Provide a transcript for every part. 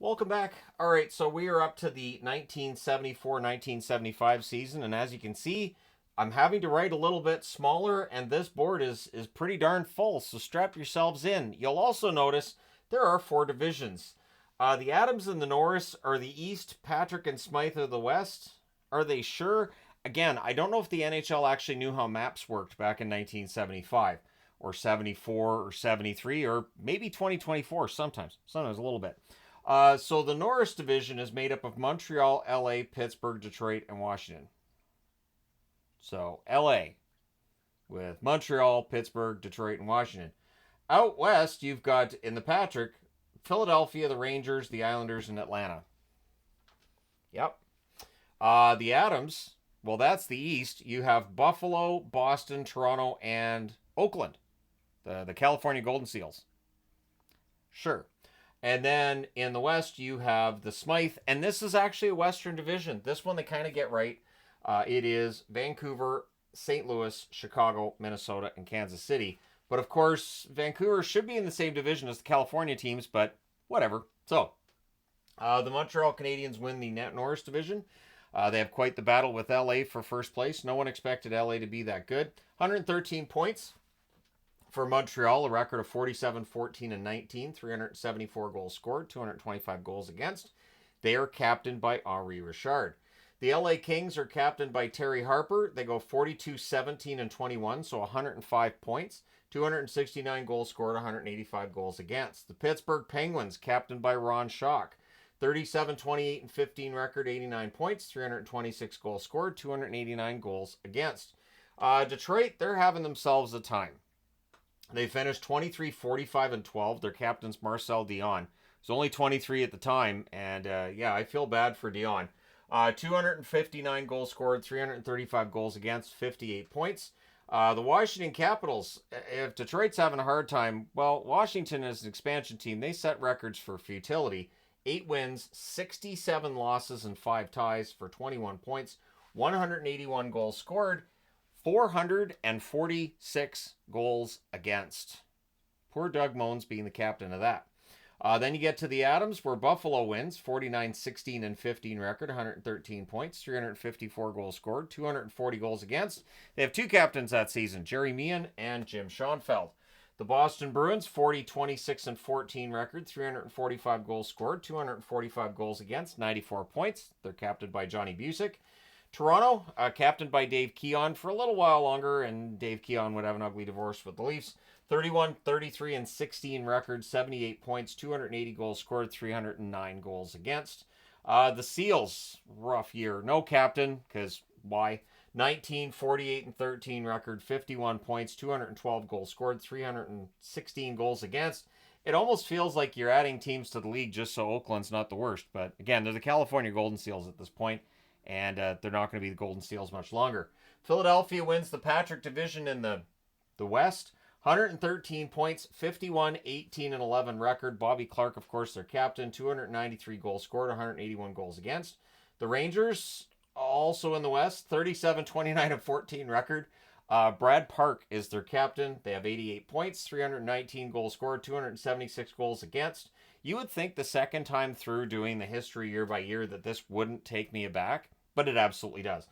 Welcome back. All right, so we are up to the 1974-1975 season, and as you can see, I'm having to write a little bit smaller, and this board is pretty darn full, so strap yourselves in. You'll also notice there are 4 divisions. The Adams and the Norris are the East, Patrick and Smythe are the West. Are they sure? Again, I don't know if the NHL actually knew how maps worked back in 1975, or 74, or 73, or maybe 2024 sometimes a little bit. So the Norris division is made up of Montreal, LA, Pittsburgh, Detroit, and Washington. So LA with Montreal, Pittsburgh, Detroit, and Washington. Out west, you've got, in the Patrick, Philadelphia, the Rangers, the Islanders, and Atlanta. Yep. The Adams, well, that's the East. You have Buffalo, Boston, Toronto, and Oakland, the California Golden Seals. Sure. And then in the West, you have the Smythe. And this is actually a Western division. This one they kind of get right. It is Vancouver, St. Louis, Chicago, Minnesota, and Kansas City. But of course, Vancouver should be in the same division as the California teams, but whatever. So, the Montreal Canadiens win the Norris division. They have quite the battle with LA for first place. No one expected LA to be that good. 113 points. For Montreal, a record of 47, 14, and 19, 374 goals scored, 225 goals against. They are captained by Henri Richard. The LA Kings are captained by Terry Harper. They go 42, 17, and 21, so 105 points, 269 goals scored, 185 goals against. The Pittsburgh Penguins, captained by Ron Schock. 37, 28, and 15 record, 89 points, 326 goals scored, 289 goals against. Detroit, they're having themselves a time. They finished 23, 45, and 12. Their captain's Marcel Dion. He was only 23 at the time, and yeah, I feel bad for Dion. 259 goals scored, 335 goals against, 58 points. The Washington Capitals, if Detroit's having a hard time, well, Washington is an expansion team. They set records for futility. 8 wins, 67 losses, and 5 ties for 21 points. 181 goals scored. 446 goals against. Poor Doug Moans being the captain of that. Then you get to the Adams, where Buffalo wins, 49, 16, and 15 record, 113 points, 354 goals scored, 240 goals against. They have 2 captains that season, Jerry Meehan and Jim Schoenfeld. The Boston Bruins, 40, 26, and 14 record, 345 goals scored, 245 goals against, 94 points. They're captained by Johnny Busick. Toronto, captained by Dave Keon for a little while longer, and Dave Keon would have an ugly divorce with the Leafs. 31, 33, and 16 record, 78 points, 280 goals scored, 309 goals against. The Seals, rough year. No captain, because why? 19, 48, and 13 record, 51 points, 212 goals scored, 316 goals against. It almost feels like you're adding teams to the league just so Oakland's not the worst. But again, they're the California Golden Seals at this point. And they're not going to be the Golden Seals much longer. Philadelphia wins the Patrick division in the West. 113 points, 51, 18, and 11 record. Bobby Clark, of course, their captain. 293 goals scored, 181 goals against. The Rangers, also in the West, 37, 29, and 14 record. Brad Park is their captain. They have 88 points, 319 goals scored, 276 goals against. You would think the second time through doing the history year by year that this wouldn't take me aback, but it absolutely does.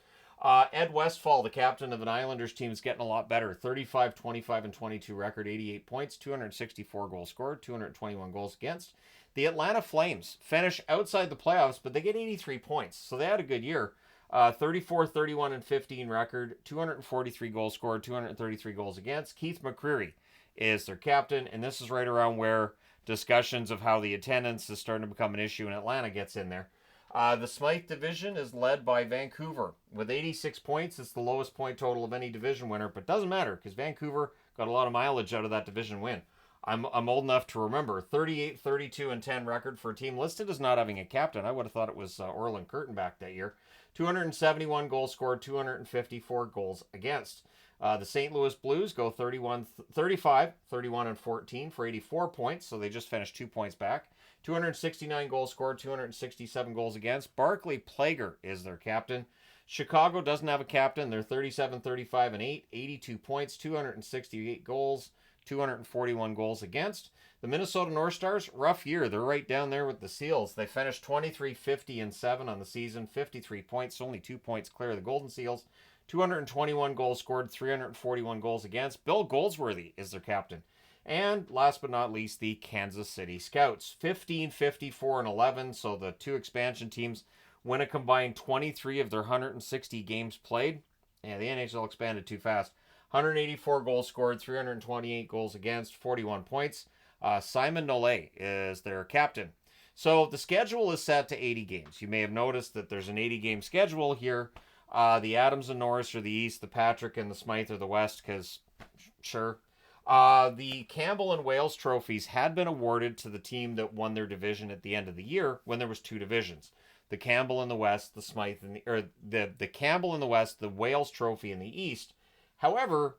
Ed Westfall, the captain of an Islanders team, is getting a lot better. 35, 25, and 22 record, 88 points, 264 goals scored, 221 goals against. The Atlanta Flames finish outside the playoffs, but they get 83 points, so they had a good year. 34, 31, and 15 record, 243 goals scored, 233 goals against. Keith McCreary is their captain, and this is right around where discussions of how the attendance is starting to become an issue in Atlanta gets in there. The Smythe division is led by Vancouver with 86 points. It's the lowest point total of any division winner, but doesn't matter because Vancouver got a lot of mileage out of that division win. I'm old enough to remember 38, 32, and 10 record for a team listed as not having a captain. I would have thought it was Orland Curtin back that year. 271 goals scored, 254 goals against. The St. Louis Blues go 35, 31, and 14 for 84 points, so they just finished 2 points back. 269 goals scored, 267 goals against. Barclay Plager is their captain. Chicago doesn't have a captain. They're 37, 35, and 8, 82 points, 268 goals, 241 goals against. The Minnesota North Stars, rough year. They're right down there with the Seals. They finished 23-50-7 on the season, 53 points, only 2 points clear of the Golden Seals. 221 goals scored, 341 goals against. Bill Goldsworthy is their captain. And last but not least, the Kansas City Scouts. 15-54-11, so the two expansion teams win a combined 23 of their 160 games played. Yeah, the NHL expanded too fast. 184 goals scored, 328 goals against, 41 points. Simon Nollet is their captain. So the schedule is set to 80 games. You may have noticed that there's an 80-game schedule here. The Adams and Norris are the East, the Patrick and the Smythe are the West, because, sure. The Campbell and Wales trophies had been awarded to the team that won their division at the end of the year when there was two divisions. The Campbell in the West, the Smythe in the Campbell in the West, the Wales trophy in the East. However,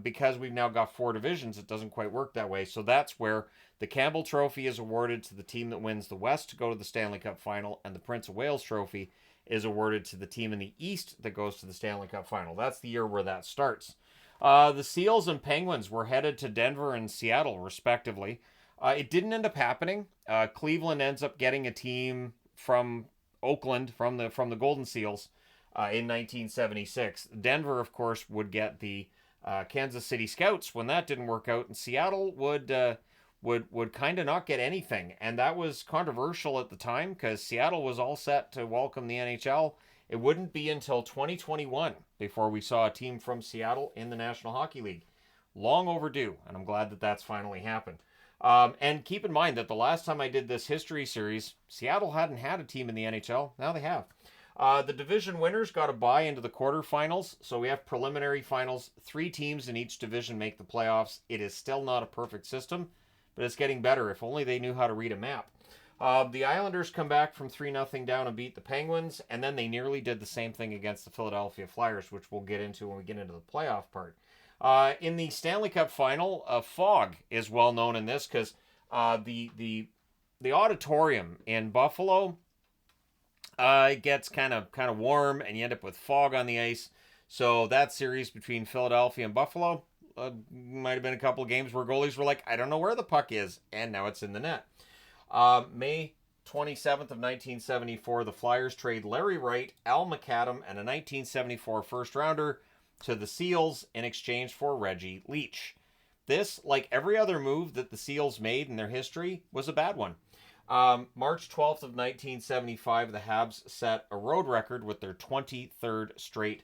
because we've now got 4 divisions, it doesn't quite work that way. So that's where the Campbell Trophy is awarded to the team that wins the West to go to the Stanley Cup Final, and the Prince of Wales Trophy is awarded to the team in the East that goes to the Stanley Cup Final. That's the year where that starts. The Seals and Penguins were headed to Denver and Seattle, respectively. It didn't end up happening. Cleveland ends up getting a team from Oakland, from the Golden Seals, in 1976. Denver, of course, would get the Kansas City Scouts when that didn't work out, and Seattle would kind of not get anything, and that was controversial at the time because Seattle was all set to welcome the NHL. It wouldn't be until 2021 before we saw a team from Seattle in the National Hockey League. Long overdue, and I'm glad that that's finally happened. And keep in mind that the last time I did this history series, Seattle hadn't had a team in the NHL. Now they have. The division winners got a bye into the quarterfinals, so we have preliminary finals. 3 teams in each division make the playoffs. It is still not a perfect system, but it's getting better. If only they knew how to read a map. The Islanders come back from 3-0 down and beat the Penguins, and then they nearly did the same thing against the Philadelphia Flyers, which we'll get into when we get into the playoff part. In the Stanley Cup Final, fog is well known in this because the auditorium in Buffalo it gets kind of warm, and you end up with fog on the ice. So that series between Philadelphia and Buffalo might have been a couple of games where goalies were like, I don't know where the puck is, and now it's in the net. May 27th of 1974, the Flyers trade Larry Wright, Al McAdam, and a 1974 first-rounder to the Seals in exchange for Reggie Leach. This, like every other move that the Seals made in their history, was a bad one. March 12th of 1975, the Habs set a road record with their 23rd straight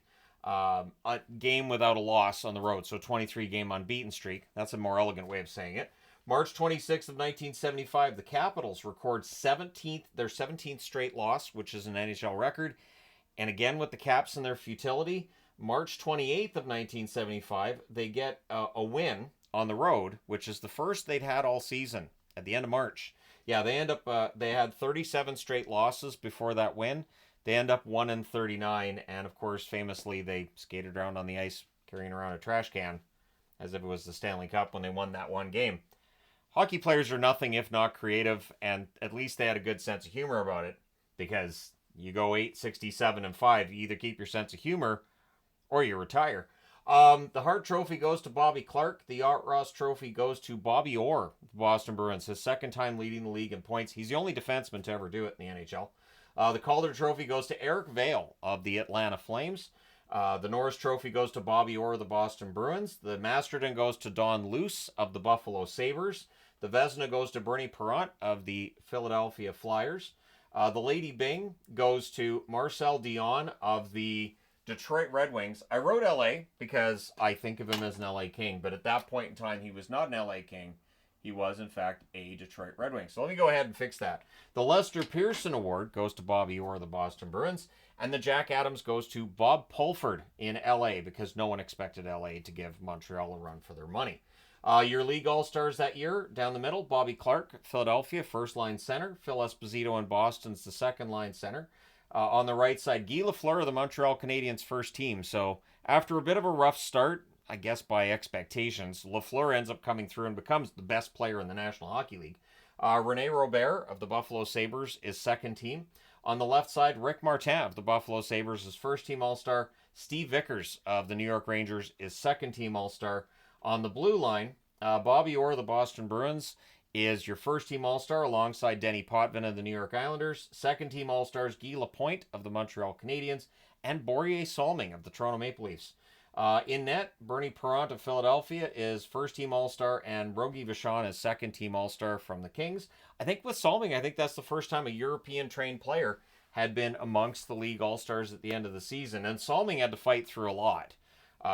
game without a loss on the road, so 23-game unbeaten streak. That's a more elegant way of saying it. March 26th of 1975, the Capitals record their 17th straight loss, which is an NHL record. And again, with the Caps and their futility, March 28th of 1975, they get a win on the road, which is the first they'd had all season at the end of March. Yeah, they had 37 straight losses before that win. They end up 1-39, and of course, famously, they skated around on the ice carrying around a trash can as if it was the Stanley Cup when they won that one game. Hockey players are nothing if not creative, and at least they had a good sense of humor about it, because you go 8-67-5, you either keep your sense of humor or you retire. The Hart Trophy goes to Bobby Clarke. The Art Ross Trophy goes to Bobby Orr, Boston Bruins, his second time leading the league in points. He's the only defenseman to ever do it in the NHL. The Calder Trophy goes to Eric Vale of the Atlanta Flames. The Norris Trophy goes to Bobby Orr of the Boston Bruins. The Masterton goes to Don Luce of the Buffalo Sabres. The Vezina goes to Bernie Parent of the Philadelphia Flyers. The Lady Byng goes to Marcel Dion of the Detroit Red Wings. I wrote LA because I think of him as an LA King, but at that point in time, he was not an LA King. He was, in fact, a Detroit Red Wing. So let me go ahead and fix that. The Lester Pearson Award goes to Bobby Orr of the Boston Bruins, and the Jack Adams goes to Bob Pulford in LA because no one expected LA to give Montreal a run for their money. Your league all-stars that year, down the middle, Bobby Clarke, Philadelphia, first-line center. Phil Esposito in Boston's the second-line center. On the right side, Guy Lafleur of the Montreal Canadiens' first team. So after a bit of a rough start, I guess by expectations, Lafleur ends up coming through and becomes the best player in the National Hockey League. Rene Robert of the Buffalo Sabres is second team. On the left side, Rick Martin of the Buffalo Sabres is first team all-star. Steve Vickers of the New York Rangers is second team all-star. On the blue line, Bobby Orr of the Boston Bruins is your first-team All-Star alongside Denny Potvin of the New York Islanders, second-team All-Stars Guy Lapointe of the Montreal Canadiens, and Borje Salming of the Toronto Maple Leafs. In net, Bernie Parent of Philadelphia is first-team All-Star, and Rogie Vachon is second-team All-Star from the Kings. I think with Salming, I think that's the first time a European-trained player had been amongst the league All-Stars at the end of the season, and Salming had to fight through a lot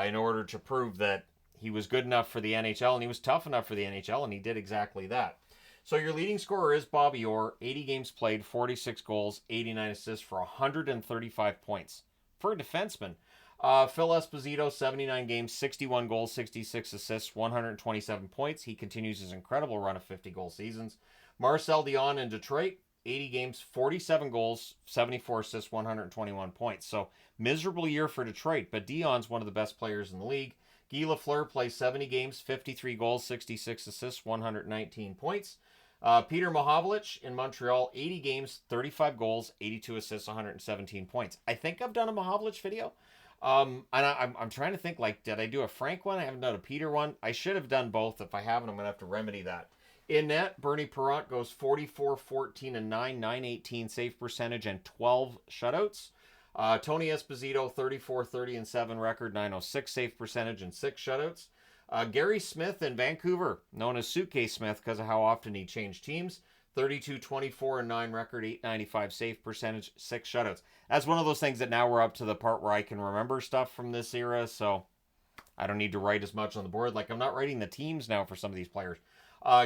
in order to prove that he was good enough for the NHL, and he was tough enough for the NHL, and he did exactly that. So your leading scorer is Bobby Orr, 80 games played, 46 goals, 89 assists for 135 points. For a defenseman, Phil Esposito, 79 games, 61 goals, 66 assists, 127 points. He continues his incredible run of 50-goal seasons. Marcel Dion in Detroit, 80 games, 47 goals, 74 assists, 121 points. So miserable year for Detroit, but Dion's one of the best players in the league. Guy Lafleur plays 70 games, 53 goals, 66 assists, 119 points. Peter Mahovlich in Montreal, 80 games, 35 goals, 82 assists, 117 points. I think I've done a Mahovlich video. And I'm trying to think, like, did I do a Frank one? I haven't done a Peter one. I should have done both. If I haven't, I'm going to have to remedy that. In net, Bernie Parent goes 44, 14, and 9, 918 save percentage, and 12 shutouts. Tony Esposito, 34, 30, and 7 record, 906 save percentage, and 6 shutouts. Gary Smith in Vancouver, known as Suitcase Smith because of how often he changed teams, 32, 24, and 9 record, 895 save percentage, 6 shutouts. That's one of those things that now we're up to the part where I can remember stuff from this era, so I don't need to write as much on the board. Like, I'm not writing the teams now for some of these players.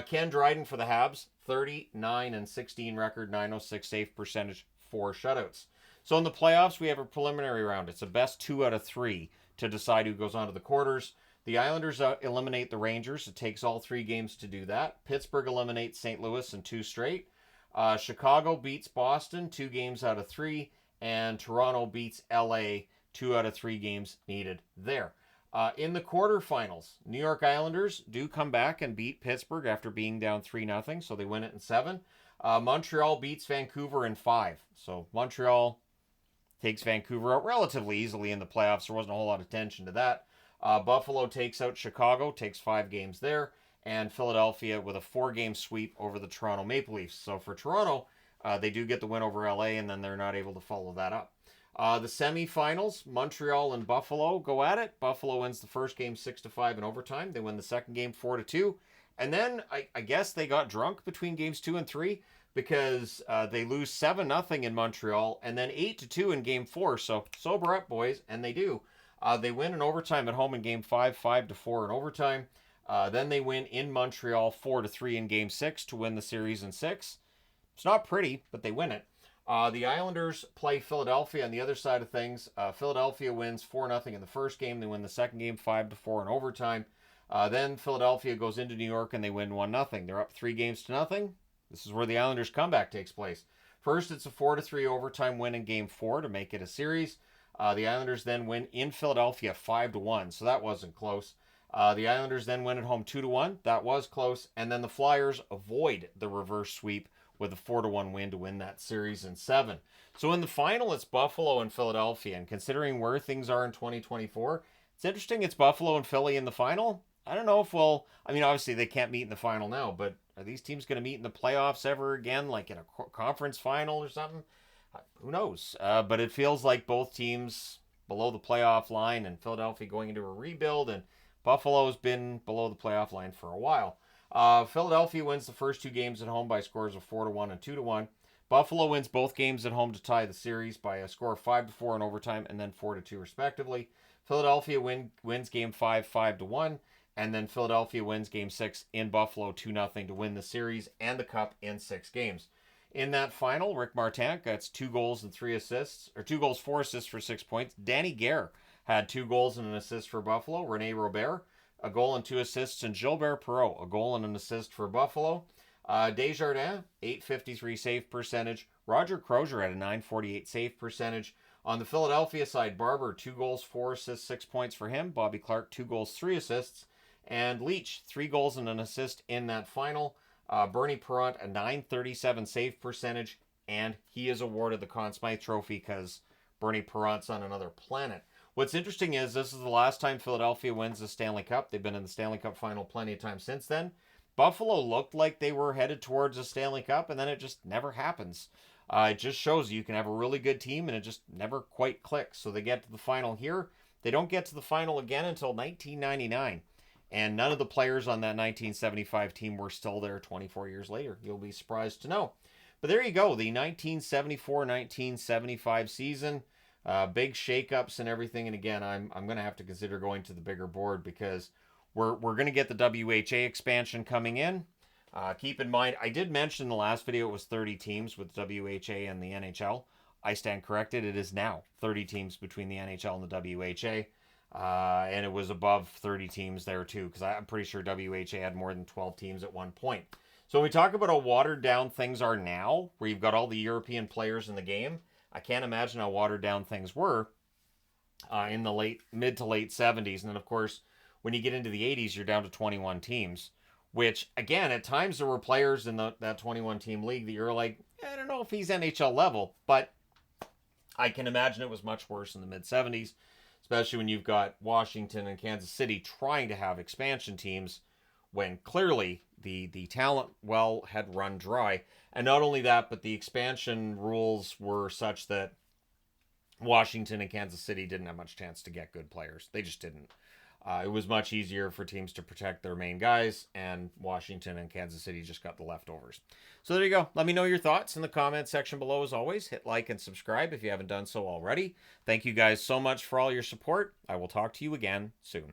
Ken Dryden for the Habs, 39 and 16 record, 906 save percentage, 4 shutouts. So in the playoffs, we have a preliminary round. It's a best 2 out of 3 to decide who goes on to the quarters. The Islanders eliminate the Rangers. It takes all 3 games to do that. Pittsburgh eliminates St. Louis in 2 straight. Chicago beats Boston 2 games out of 3. And Toronto beats LA 2 out of 3 games needed there. In the quarterfinals, New York Islanders do come back and beat Pittsburgh after being down 3-0, so they win it in 7. Montreal beats Vancouver in 5. So Montreal takes Vancouver out relatively easily in the playoffs. There wasn't a whole lot of tension to that. Buffalo takes out Chicago, takes 5 games there. And Philadelphia with a 4-game sweep over the Toronto Maple Leafs. So for Toronto, they do get the win over LA, and then they're not able to follow that up. The semifinals, Montreal and Buffalo go at it. Buffalo wins the first game 6-5 in overtime. They win the second game 4-2. And then I guess they got drunk between games 2 and 3 because they lose 7-0 in Montreal and then 8-2 in game 4. So sober up, boys, and they do. They win in overtime at home in game 5, 5-4 in overtime. Then they win in Montreal 4-3 in game 6 to win the series in 6. It's not pretty, but they win it. The Islanders play Philadelphia on the other side of things. Philadelphia wins 4-0 in the first game. They win the second game 5-4 in overtime. Then Philadelphia goes into New York and they win 1-0. They're up 3-0. This is where the Islanders' comeback takes place. First, it's a 4-3 overtime win in game 4 to make it a series. The Islanders then win in Philadelphia 5-1, so that wasn't close. The Islanders then win at home 2-1. That was close. And then the Flyers avoid the reverse sweep with a 4-1 win to win that series in 7. So in the final, it's Buffalo and Philadelphia. And considering where things are in 2024, it's interesting it's Buffalo and Philly in the final. I don't know if obviously they can't meet in the final now, but are these teams going to meet in the playoffs ever again, like in a conference final or something? Who knows? But it feels like both teams below the playoff line, and Philadelphia going into a rebuild, and Buffalo's been below the playoff line for a while. Philadelphia wins the first 2 games at home by scores of 4-1 and 2-1. Buffalo wins both games at home to tie the series by a score of 5-4 in overtime and then 4-2 respectively. Philadelphia wins game 5, 5-1, and then Philadelphia wins game 6 in Buffalo 2-0 to win the series and the cup in 6 games. In that final, Rick Martin gets 2 goals and 3 assists, or 2 goals, 4 assists for 6 points. Danny Gare had 2 goals and an assist for Buffalo. Rene Robert, a goal and 2 assists, and Gilbert Perreault, a goal and an assist for Buffalo. Desjardins, 853 save percentage. Roger Crozier had a 948 save percentage. On the Philadelphia side, Barber, 2 goals, 4 assists, 6 points for him. Bobby Clark, 2 goals, 3 assists. And Leach, 3 goals and an assist in that final. Bernie Parent, a 937 save percentage. And he is awarded the Conn Smythe Trophy because Bernie Parent's on another planet. What's interesting is this is the last time Philadelphia wins the Stanley Cup. They've been in the Stanley Cup Final plenty of times since then. Buffalo looked like they were headed towards a Stanley Cup, and then it just never happens. It just shows you can have a really good team, and it just never quite clicks. So they get to the final here. They don't get to the final again until 1999. And none of the players on that 1975 team were still there 24 years later. You'll be surprised to know. But there you go, the 1974-1975 season. Big shakeups and everything. And again, I'm going to have to consider going to the bigger board because we're going to get the WHA expansion coming in. Keep in mind, I did mention in the last video it was 30 teams with WHA and the NHL. I stand corrected. It is now 30 teams between the NHL and the WHA. And it was above 30 teams there too, because I'm pretty sure WHA had more than 12 teams at one point. So when we talk about how watered down things are now, where you've got all the European players in the game, I can't imagine how watered down things were in the mid to late 70s. And then, of course, when you get into the 80s, you're down to 21 teams, which, again, at times there were players in that 21-team league that you're like, I don't know if he's NHL level, but I can imagine it was much worse in the mid-70s, especially when you've got Washington and Kansas City trying to have expansion teams when clearly the talent well had run dry. And not only that, but the expansion rules were such that Washington and Kansas City didn't have much chance to get good players. They just didn't. It was much easier for teams to protect their main guys, and Washington and Kansas City just got the leftovers. So there you go. Let me know your thoughts in the comment section below as always. Hit like and subscribe if you haven't done so already. Thank you guys so much for all your support. I will talk to you again soon.